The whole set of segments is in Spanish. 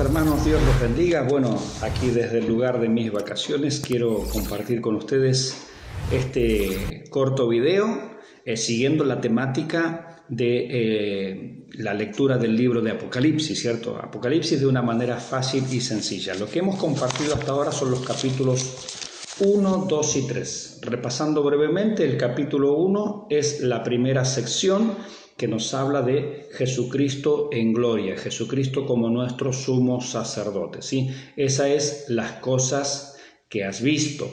hermanos, Dios les bendiga. Bueno, aquí desde el lugar de mis vacaciones quiero compartir con ustedes este corto video siguiendo la temática de la lectura del libro de Apocalipsis, ¿cierto? Apocalipsis de una manera fácil y sencilla. Lo que hemos compartido hasta ahora son los capítulos 1, 2 y 3. Repasando brevemente, el capítulo 1 es la primera sección que nos habla de Jesucristo en gloria, Jesucristo como nuestro sumo sacerdote, ¿sí? Esa es las cosas que has visto.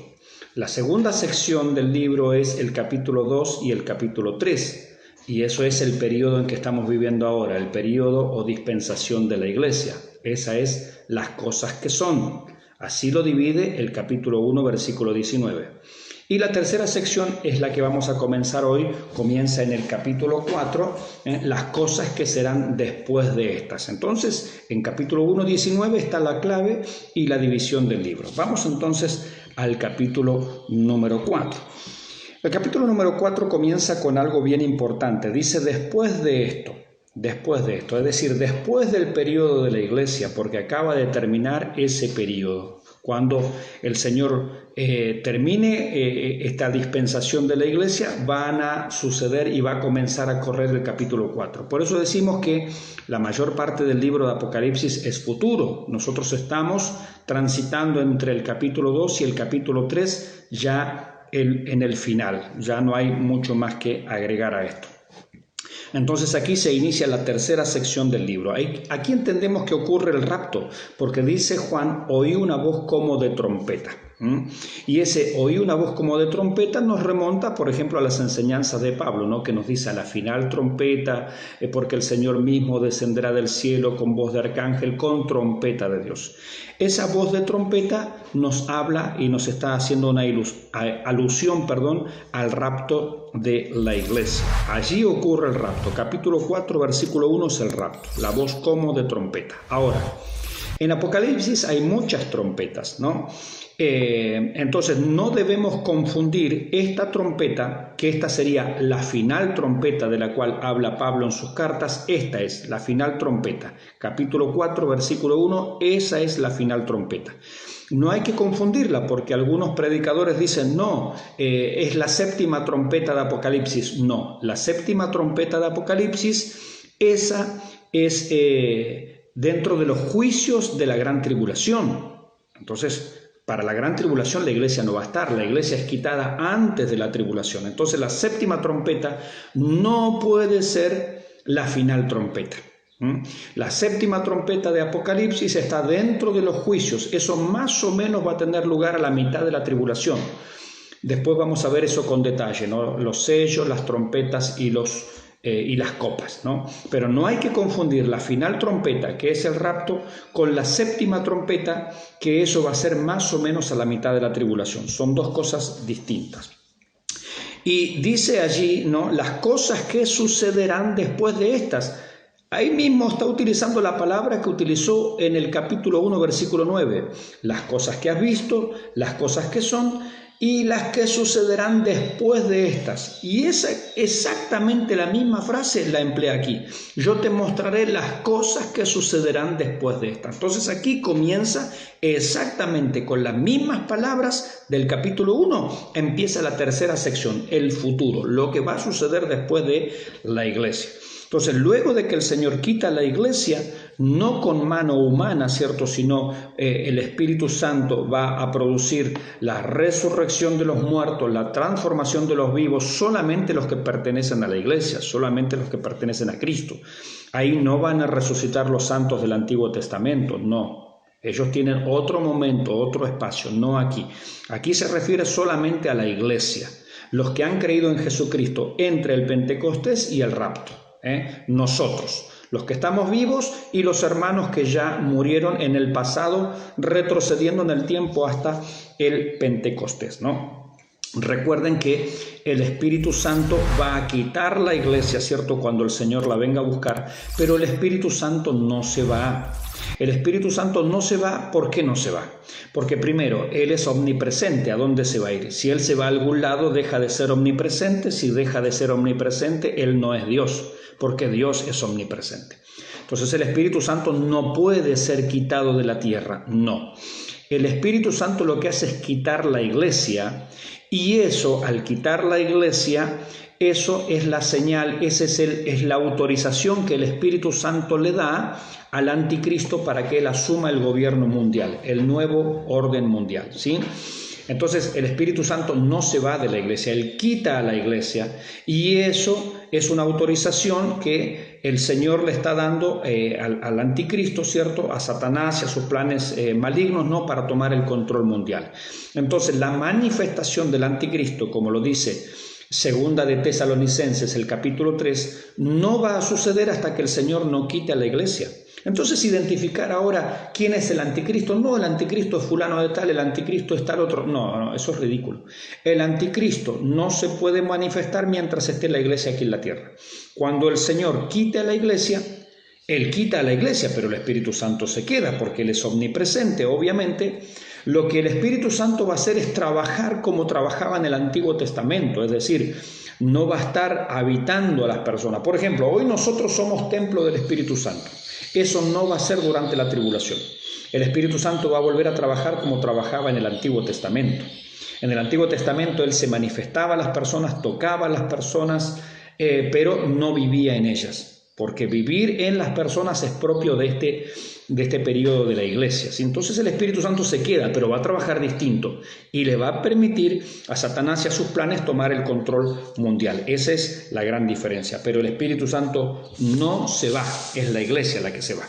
La segunda sección del libro es el capítulo 2 y el capítulo 3, y eso es el periodo en que estamos viviendo ahora, el periodo o dispensación de la iglesia. Esa es las cosas que son. Así lo divide el capítulo 1, versículo 19. Y la tercera sección es la que vamos a comenzar hoy, comienza en el capítulo 4, las cosas que serán después de estas. Entonces, en capítulo 1, 19 está la clave y la división del libro. Vamos entonces al capítulo número 4. El capítulo número 4 comienza con algo bien importante. Dice, después de esto, es decir, después del periodo de la iglesia, porque acaba de terminar ese periodo. Cuando el Señor termine esta dispensación de la iglesia, van a suceder y va a comenzar a correr el capítulo 4. Por eso decimos que la mayor parte del libro de Apocalipsis es futuro. Nosotros estamos transitando entre el capítulo 2 y el capítulo 3 ya en el final. Ya no hay mucho más que agregar a esto. Entonces aquí se inicia la tercera sección del libro. Aquí entendemos que ocurre el rapto, porque dice Juan, oí una voz como de trompeta. Y ese oí una voz como de trompeta nos remonta, por ejemplo, a las enseñanzas de Pablo, ¿no? Que nos dice a la final trompeta, porque el Señor mismo descenderá del cielo con voz de arcángel, con trompeta de Dios. Esa voz de trompeta nos habla y nos está haciendo una alusión al rapto de la iglesia. Allí ocurre el rapto. Capítulo 4, versículo 1 es el rapto, la voz como de trompeta. Ahora, en Apocalipsis hay muchas trompetas, ¿no? Entonces no debemos confundir esta trompeta, que esta sería la final trompeta de la cual habla Pablo en sus cartas. Esta es la final trompeta. Capítulo 4, versículo 1, esa es la final trompeta. No hay que confundirla porque algunos predicadores dicen, no, es la séptima trompeta de Apocalipsis. No, la séptima trompeta de Apocalipsis, esa es dentro de los juicios de la gran tribulación. Entonces, para la gran tribulación la iglesia no va a estar, la iglesia es quitada antes de la tribulación. Entonces la séptima trompeta no puede ser la final trompeta. La séptima trompeta de Apocalipsis está dentro de los juicios. Eso más o menos va a tener lugar a la mitad de la tribulación. Después vamos a ver eso con detalle, ¿no? Los sellos, las trompetas y las copas, ¿no? Pero no hay que confundir la final trompeta, que es el rapto, con la séptima trompeta, que eso va a ser más o menos a la mitad de la tribulación. Son dos cosas distintas. Y dice allí, ¿no? Las cosas que sucederán después de estas. Ahí mismo está utilizando la palabra que utilizó en el capítulo 1, versículo 9. Las cosas que has visto, las cosas que son y las que sucederán después de estas. Y esa exactamente la misma frase la emplea aquí. Yo te mostraré las cosas que sucederán después de estas. Entonces aquí comienza exactamente con las mismas palabras del capítulo 1. Empieza la tercera sección, el futuro, lo que va a suceder después de la iglesia. Entonces, luego de que el Señor quita la iglesia, no con mano humana, ¿cierto?, sino el Espíritu Santo va a producir la resurrección de los muertos, la transformación de los vivos, solamente los que pertenecen a la iglesia, solamente los que pertenecen a Cristo. Ahí no van a resucitar los santos del Antiguo Testamento, no. Ellos tienen otro momento, otro espacio, no aquí. Aquí se refiere solamente a la iglesia, los que han creído en Jesucristo entre el Pentecostés y el rapto. Nosotros, los que estamos vivos y los hermanos que ya murieron en el pasado, retrocediendo en el tiempo hasta el Pentecostés, ¿no? Recuerden que el Espíritu Santo va a quitar la iglesia, ¿cierto?, cuando el Señor la venga a buscar, pero el Espíritu Santo no se va. El Espíritu Santo no se va. ¿Por qué no se va? Porque primero, Él es omnipresente. ¿A dónde se va a ir? Si Él se va a algún lado, deja de ser omnipresente. Si deja de ser omnipresente, Él no es Dios, porque Dios es omnipresente. Entonces el Espíritu Santo no puede ser quitado de la tierra, no. El Espíritu Santo lo que hace es quitar la iglesia, y eso, al quitar la iglesia, eso es la señal, es la autorización que el Espíritu Santo le da al anticristo para que él asuma el gobierno mundial, el nuevo orden mundial, ¿sí? Entonces el Espíritu Santo no se va de la iglesia, él quita a la iglesia, y eso es una autorización que el Señor le está dando al anticristo, ¿cierto? A Satanás y a sus planes malignos, ¿no? Para tomar el control mundial. Entonces la manifestación del anticristo, como lo dice Segunda de Tesalonicenses, el capítulo 3, no va a suceder hasta que el Señor no quite a la iglesia. Entonces, identificar ahora quién es el anticristo, no, el anticristo es fulano de tal, el anticristo es tal otro, no, eso es ridículo. El anticristo no se puede manifestar mientras esté la iglesia aquí en la tierra. Cuando el Señor quite a la iglesia, Él quita a la iglesia, pero el Espíritu Santo se queda porque Él es omnipresente, obviamente. Lo que el Espíritu Santo va a hacer es trabajar como trabajaba en el Antiguo Testamento, es decir, no va a estar habitando a las personas. Por ejemplo, hoy nosotros somos templo del Espíritu Santo. Eso no va a ser durante la tribulación. El Espíritu Santo va a volver a trabajar como trabajaba en el Antiguo Testamento. En el Antiguo Testamento Él se manifestaba a las personas, tocaba a las personas, pero no vivía en ellas, porque vivir en las personas es propio de este periodo de la iglesia. Entonces el Espíritu Santo se queda, pero va a trabajar distinto y le va a permitir a Satanás y a sus planes tomar el control mundial. Esa es la gran diferencia, pero el Espíritu Santo no se va, es la iglesia la que se va.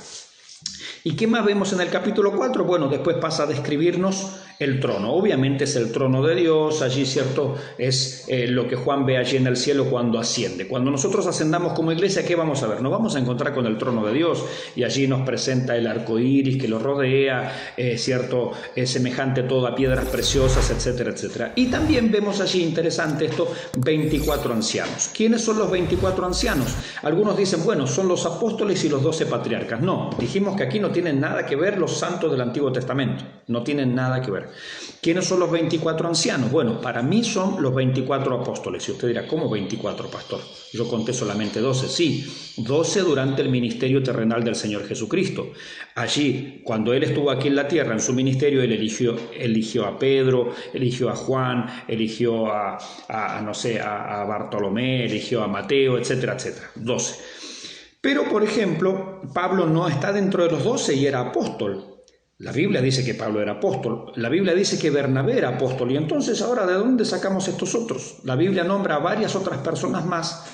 ¿Y qué más vemos en el capítulo 4? Bueno, después pasa a describirnos el trono. Obviamente es el trono de Dios, allí, ¿cierto? Es lo que Juan ve allí en el cielo cuando asciende. Cuando nosotros ascendamos como iglesia, ¿qué vamos a ver? Nos vamos a encontrar con el trono de Dios, y allí nos presenta el arco iris que lo rodea, ¿cierto? Es semejante todo a piedras preciosas, etcétera, etcétera. Y también vemos allí, interesante esto, 24 ancianos. ¿Quiénes son los 24 ancianos? Algunos dicen, bueno, son los apóstoles y los 12 patriarcas. No, dijimos que aquí no tienen nada que ver los santos del Antiguo Testamento, no tienen nada que ver. ¿Quiénes son los 24 ancianos? Bueno, para mí son los 24 apóstoles. Y usted dirá, ¿cómo 24, pastor? Yo conté solamente 12. Sí, 12 durante el ministerio terrenal del Señor Jesucristo. Allí, cuando Él estuvo aquí en la tierra, en su ministerio, Él eligió a Pedro, eligió a Juan, eligió a Bartolomé, eligió a Mateo, etcétera, etcétera. 12. Pero, por ejemplo, Pablo no está dentro de los 12 y era apóstol. La Biblia dice que Pablo era apóstol, la Biblia dice que Bernabé era apóstol, y entonces ahora ¿de dónde sacamos estos otros? La Biblia nombra a varias otras personas más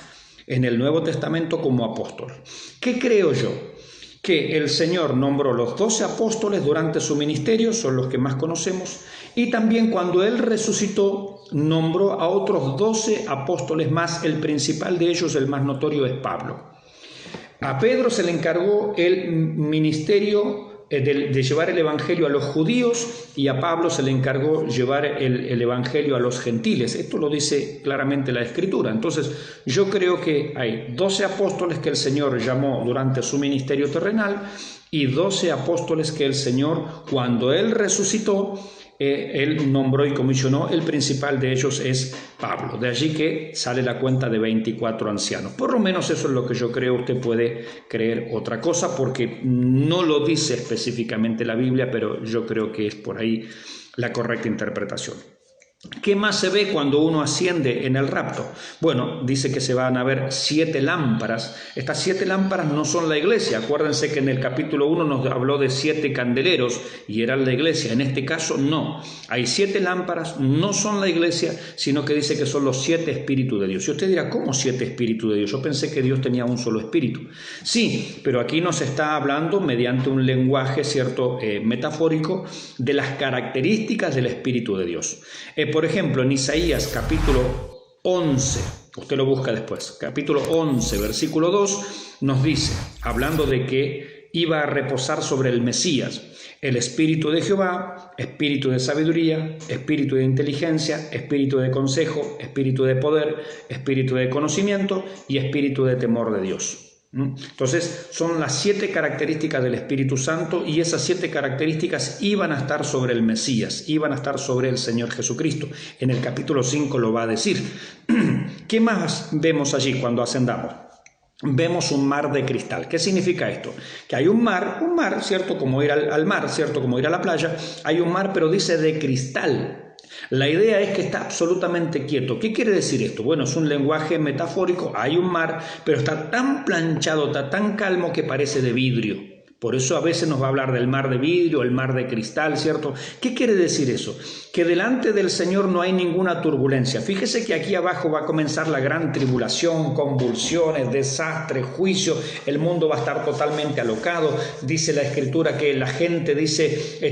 en el Nuevo Testamento como apóstol. ¿Qué creo yo? Que el Señor nombró los 12 apóstoles durante su ministerio, son los que más conocemos, y también cuando Él resucitó, nombró a otros 12 apóstoles más, el principal de ellos, el más notorio, es Pablo. A Pedro se le encargó el ministerio de llevar el evangelio a los judíos, y a Pablo se le encargó llevar el evangelio a los gentiles. Esto lo dice claramente la Escritura. Entonces yo creo que hay 12 apóstoles que el Señor llamó durante su ministerio terrenal y 12 apóstoles que el Señor, cuando Él resucitó, Él nombró y comisionó. El principal de ellos es Pablo. De allí que sale la cuenta de 24 ancianos. Por lo menos eso es lo que yo creo. Usted puede creer otra cosa porque no lo dice específicamente la Biblia, pero yo creo que es por ahí la correcta interpretación. ¿Qué más se ve cuando uno asciende en el rapto? Bueno, dice que se van a ver 7 lámparas. Estas 7 lámparas no son la iglesia. Acuérdense que en el capítulo 1 nos habló de 7 candeleros y eran la iglesia. En este caso no. Hay 7 lámparas, no son la iglesia, sino que dice que son los 7 espíritus de Dios. Y usted dirá, ¿cómo 7 espíritus de Dios? Yo pensé que Dios tenía un solo espíritu. Sí, pero aquí nos está hablando mediante un lenguaje, ¿cierto?, metafórico, de las características del espíritu de Dios. Por ejemplo, en Isaías capítulo 11, usted lo busca después, capítulo 11, versículo 2, nos dice, hablando de que iba a reposar sobre el Mesías, el Espíritu de Jehová, Espíritu de sabiduría, Espíritu de inteligencia, Espíritu de consejo, Espíritu de poder, Espíritu de conocimiento y Espíritu de temor de Dios. Entonces son las 7 características del Espíritu Santo, y esas 7 características iban a estar sobre el Mesías, iban a estar sobre el Señor Jesucristo. En el capítulo 5 lo va a decir. ¿Qué más vemos allí cuando ascendamos? vemos un mar de cristal. ¿Qué significa esto? Que hay un mar, ¿cierto? Como ir al mar, ¿cierto? Como ir a la playa, hay un mar, pero dice de cristal. La idea es que está absolutamente quieto. ¿Qué quiere decir esto? Bueno, es un lenguaje metafórico, hay un mar, pero está tan planchado, está tan calmo que parece de vidrio. Por eso a veces nos va a hablar del mar de vidrio, el mar de cristal, ¿cierto? ¿Qué quiere decir eso? Que delante del Señor no hay ninguna turbulencia. Fíjese que aquí abajo va a comenzar la gran tribulación, convulsiones, desastre, juicio. El mundo va a estar totalmente alocado. Dice la Escritura que la gente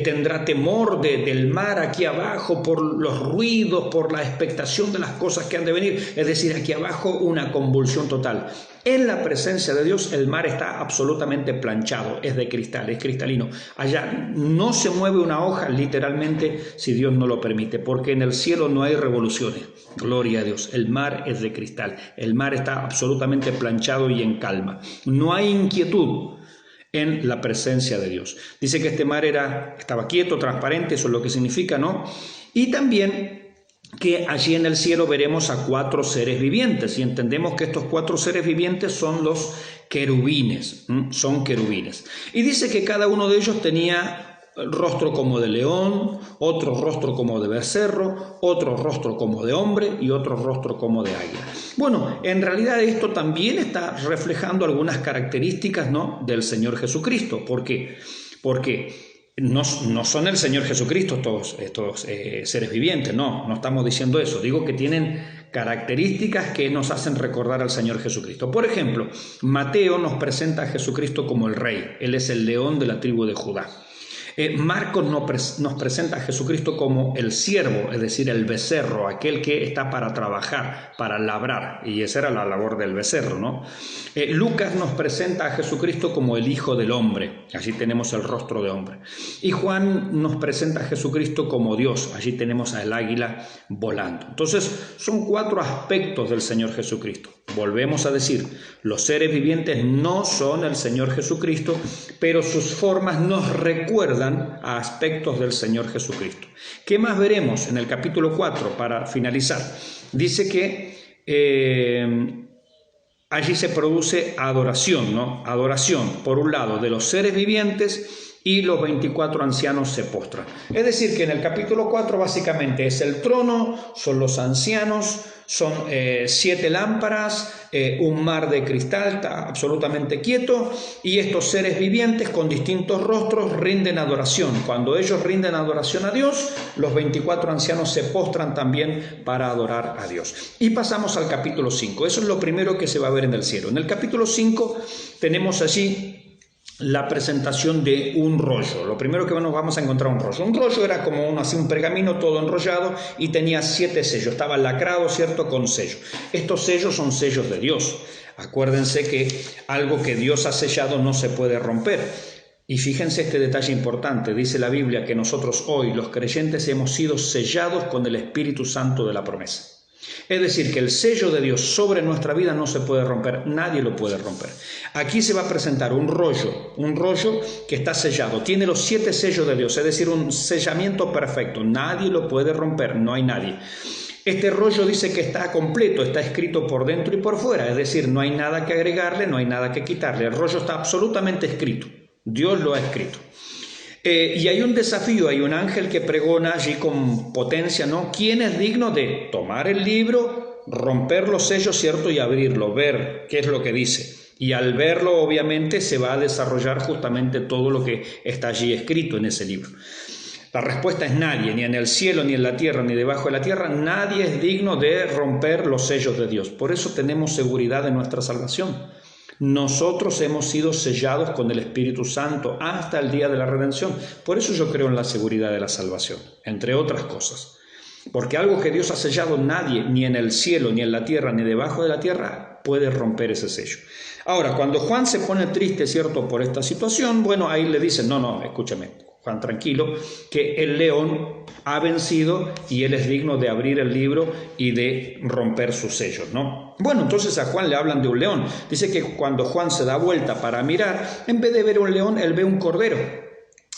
tendrá temor del mar aquí abajo por los ruidos, por la expectación de las cosas que han de venir. Es decir, aquí abajo una convulsión total. En la presencia de Dios el mar está absolutamente planchado, es de cristal, es cristalino. Allá no se mueve una hoja literalmente si Dios no lo permite, porque en el cielo no hay revoluciones. Gloria a Dios, el mar es de cristal, el mar está absolutamente planchado y en calma. No hay inquietud en la presencia de Dios. Dice que este mar estaba quieto, transparente, eso es lo que significa, ¿no? Y también que allí en el cielo veremos a 4 seres vivientes y entendemos que estos 4 seres vivientes son los querubines, son querubines. Y dice que cada uno de ellos tenía rostro como de león, otro rostro como de becerro, otro rostro como de hombre y otro rostro como de águila. Bueno, en realidad esto también está reflejando algunas características, ¿no?, del Señor Jesucristo. ¿Por qué? Porque no son el Señor Jesucristo estos seres vivientes, no estamos diciendo eso. Digo que tienen características que nos hacen recordar al Señor Jesucristo. Por ejemplo, Mateo nos presenta a Jesucristo como el Rey, Él es el león de la tribu de Judá. Marcos nos presenta a Jesucristo como el siervo, es decir, el becerro, aquel que está para trabajar, para labrar, y esa era la labor del becerro, ¿no? Lucas nos presenta a Jesucristo como el Hijo del Hombre, allí tenemos el rostro de hombre. Y Juan nos presenta a Jesucristo como Dios, allí tenemos al águila volando. Entonces, son 4 aspectos del Señor Jesucristo. Volvemos a decir, los seres vivientes no son el Señor Jesucristo, pero sus formas nos recuerdan a aspectos del Señor Jesucristo. ¿Qué más veremos en el capítulo 4 para finalizar? Dice que allí se produce adoración, ¿no? Adoración, por un lado, de los seres vivientes y los 24 ancianos se postran. Es decir, que en el capítulo 4 básicamente es el trono, son los ancianos, son 7 lámparas, un mar de cristal, está absolutamente quieto, y estos seres vivientes con distintos rostros rinden adoración. Cuando ellos rinden adoración a Dios, los 24 ancianos se postran también para adorar a Dios. Y pasamos al capítulo 5. Eso es lo primero que se va a ver en el cielo. En el capítulo 5 tenemos allí la presentación de un rollo. Lo primero que nos vamos a encontrar un rollo. Un rollo era como un pergamino todo enrollado y tenía 7 sellos. Estaba lacrado, ¿cierto?, con sellos. Estos sellos son sellos de Dios. Acuérdense que algo que Dios ha sellado no se puede romper. Y fíjense este detalle importante. Dice la Biblia que nosotros hoy, los creyentes, hemos sido sellados con el Espíritu Santo de la promesa. Es decir, que el sello de Dios sobre nuestra vida no se puede romper, nadie lo puede romper. Aquí se va a presentar un rollo que está sellado, tiene los 7 sellos de Dios, es decir, un sellamiento perfecto, nadie lo puede romper, no hay nadie. Este rollo dice que está completo, está escrito por dentro y por fuera, es decir, no hay nada que agregarle, no hay nada que quitarle, el rollo está absolutamente escrito, Dios lo ha escrito. Y hay un desafío, hay un ángel que pregona allí con potencia, ¿no? ¿Quién es digno de tomar el libro, romper los sellos, ¿cierto?, y abrirlo, ver qué es lo que dice? Y al verlo, obviamente, se va a desarrollar justamente todo lo que está allí escrito en ese libro. La respuesta es nadie, ni en el cielo, ni en la tierra, ni debajo de la tierra, nadie es digno de romper los sellos de Dios. Por eso tenemos seguridad de nuestra salvación. Nosotros hemos sido sellados con el Espíritu Santo hasta el día de la redención. Por eso yo creo en la seguridad de la salvación, entre otras cosas. Porque algo que Dios ha sellado, nadie, ni en el cielo, ni en la tierra, ni debajo de la tierra, puede romper ese sello. Ahora, cuando Juan se pone triste, ¿cierto?, por esta situación, bueno, ahí le dicen, no, escúchame, Juan, tranquilo, que el león ha vencido y él es digno de abrir el libro y de romper sus sellos, ¿no? Bueno, entonces a Juan le hablan de un león. Dice que cuando Juan se da vuelta para mirar, en vez de ver un león, él ve un cordero.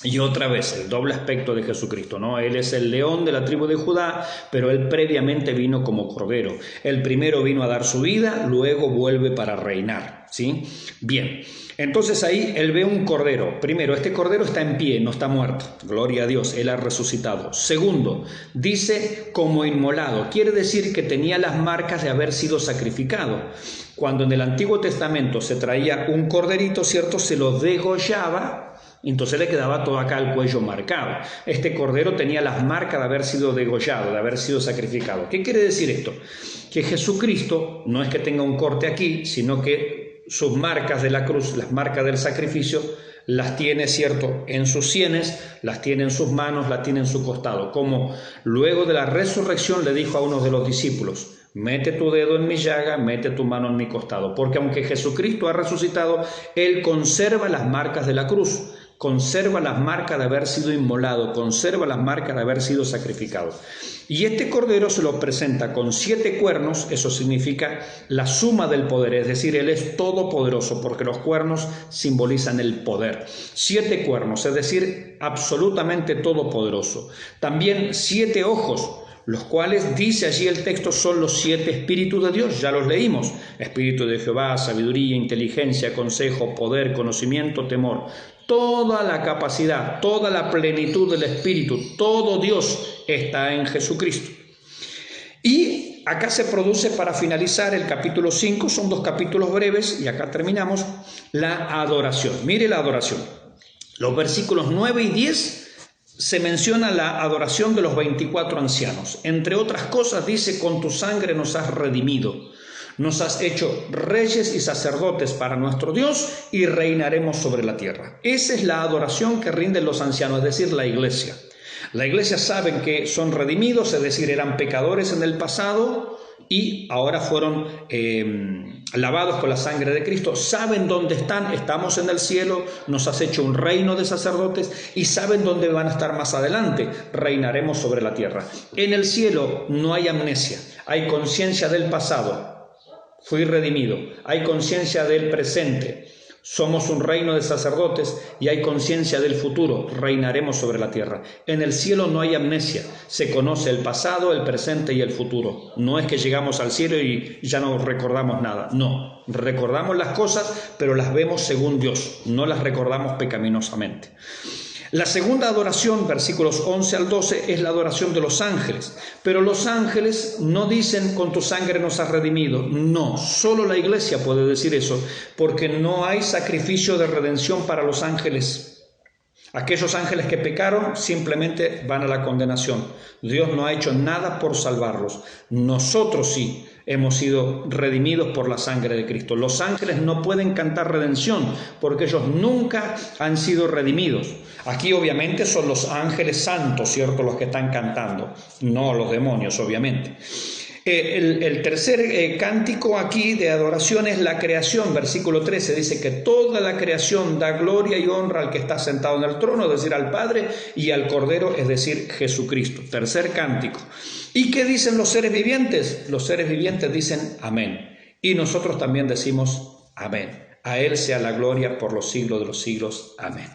Y otra vez, el doble aspecto de Jesucristo, ¿no? Él es el león de la tribu de Judá, pero él previamente vino como cordero. Él primero vino a dar su vida, luego vuelve para reinar, ¿sí? Bien, entonces ahí él ve un cordero. Primero, este cordero está en pie, no está muerto. Gloria a Dios, él ha resucitado. Segundo, dice como inmolado. Quiere decir que tenía las marcas de haber sido sacrificado. Cuando en el Antiguo Testamento se traía un corderito, ¿cierto? Se lo degollaba. Entonces le quedaba todo acá el cuello marcado. Este cordero tenía las marcas de haber sido degollado, de haber sido sacrificado. ¿Qué quiere decir esto? Que Jesucristo no es que tenga un corte aquí, sino que sus marcas de la cruz, las marcas del sacrificio, las tiene, ¿cierto?, en sus sienes, las tiene en sus manos, las tiene en su costado. Como luego de la resurrección le dijo a uno de los discípulos: mete tu dedo en mi llaga, mete tu mano en mi costado. Porque aunque Jesucristo ha resucitado, Él conserva las marcas de la cruz. Conserva las marcas de haber sido inmolado, conserva las marcas de haber sido sacrificado. Y este cordero se lo presenta con 7 cuernos, eso significa la suma del poder, es decir, Él es todopoderoso, porque los cuernos simbolizan el poder. 7 cuernos, es decir, absolutamente todopoderoso. También 7 ojos, los cuales, dice allí el texto, son los 7 espíritus de Dios, ya los leímos: espíritu de Jehová, sabiduría, inteligencia, consejo, poder, conocimiento, temor. Toda la capacidad, toda la plenitud del espíritu, todo Dios está en Jesucristo. Y acá se produce, para finalizar el capítulo 5, son 2 capítulos breves y acá terminamos, la adoración. Mire la adoración. Los versículos 9 y 10 se menciona la adoración de los 24 ancianos. Entre otras cosas dice: con tu sangre nos has redimido. Nos has hecho reyes y sacerdotes para nuestro Dios y reinaremos sobre la tierra. Esa es la adoración que rinden los ancianos, es decir, la iglesia. La iglesia sabe que son redimidos, es decir, eran pecadores en el pasado y ahora fueron lavados con la sangre de Cristo. Saben dónde están, estamos en el cielo, nos has hecho un reino de sacerdotes y saben dónde van a estar más adelante, reinaremos sobre la tierra. En el cielo no hay amnesia, hay conciencia del pasado. Fui redimido, hay conciencia del presente, somos un reino de sacerdotes y hay conciencia del futuro, reinaremos sobre la tierra. En el cielo no hay amnesia, se conoce el pasado, el presente y el futuro. No es que llegamos al cielo y ya no recordamos nada, no, recordamos las cosas, pero las vemos según Dios, no las recordamos pecaminosamente. La segunda adoración, versículos 11 al 12, es la adoración de los ángeles. Pero los ángeles no dicen: con tu sangre nos has redimido. No, solo la iglesia puede decir eso, porque no hay sacrificio de redención para los ángeles. Aquellos ángeles que pecaron simplemente van a la condenación. Dios no ha hecho nada por salvarlos. Nosotros sí hemos sido redimidos por la sangre de Cristo. Los ángeles no pueden cantar redención porque ellos nunca han sido redimidos. Aquí obviamente son los ángeles santos, ¿cierto?, los que están cantando, no los demonios, obviamente. El tercer cántico aquí de adoración es la creación. Versículo 13 dice que toda la creación da gloria y honra al que está sentado en el trono, es decir, al Padre, y al Cordero, es decir, Jesucristo. Tercer cántico. ¿Y qué dicen los seres vivientes? Los seres vivientes dicen amén. Y nosotros también decimos amén. A Él sea la gloria por los siglos de los siglos. Amén.